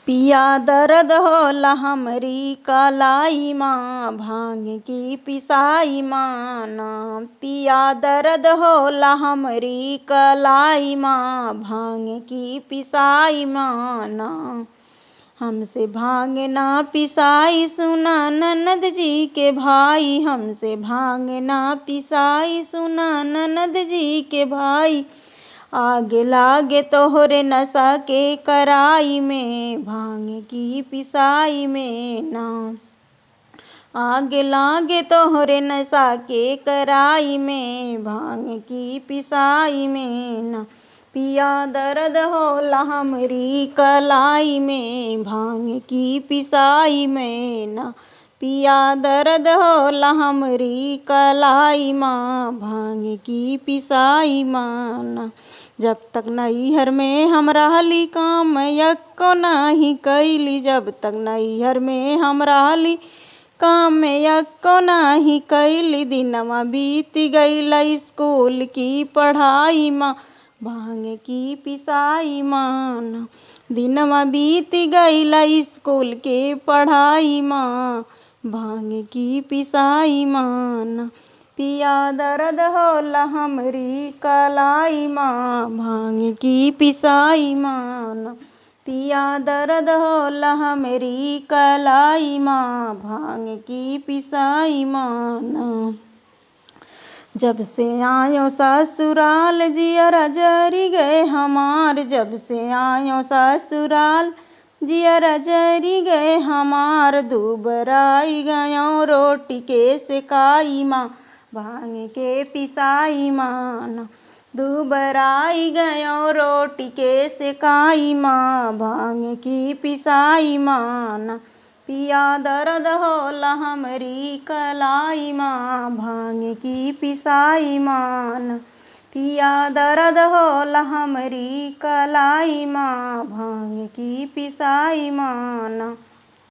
पिया दर्द होला हमरी कलाई माँ, भांग की पिसाई माँ ना। पिया दर्द होला हमरी कलाई माँ, भांग की पिसाई माँ ना। हमसे भांग ना पिसाई सुना ननद जी के भाई, हमसे भांग ना पिसाई सुना ननद जी के भाई। आगे लागे तोहरे नशा के कराई में, भांग की पिसाई में ना। आगे लागे तोहरे नशा के कराई में, भांग की पिसाई में ना। पिया दर्द होला हमरी कलाई में, भांग की पिसाई में ना। पिया दर्द होला हमरी कलाई माँ, भांग की पिसाई माँ ना। जब तक नैहर में हम रहली काम यक्को नाही कैली, जब तक नैहर में हम रहली काम यक्को नाही कैली। दिनवा बीत गईल स्कूल की पढ़ाई माँ, भांग की पिसाई माँ ना। दिनवा बीत गईल स्कूल के पढ़ाई माँ, भांग की पिसाई माँ ना। पिया दर्द होला हमरी कलाई माँ, भांग की पिसाई माँ ना। पिया दर्द होला हमरी कलाई माँ, भांग की पिसाई माँ ना। जब से आयो ससुराल जियरा जरी गए हमार, जब से आयो ससुराल जियरा जरी गए हमार। दुबराई गयो रोटी के सेकाई माँ, भांग के पिसाई माँ ना। दुबराई गयो रोटी के सेकाई माँ, भांग की पिसाई माँ ना। पिया दर्द होला हमरी कलाई माँ, भांग की पिसाई माँ ना। पिया दर्द होला हमरी कलाई माँ, भांग की पिसाई माँ ना।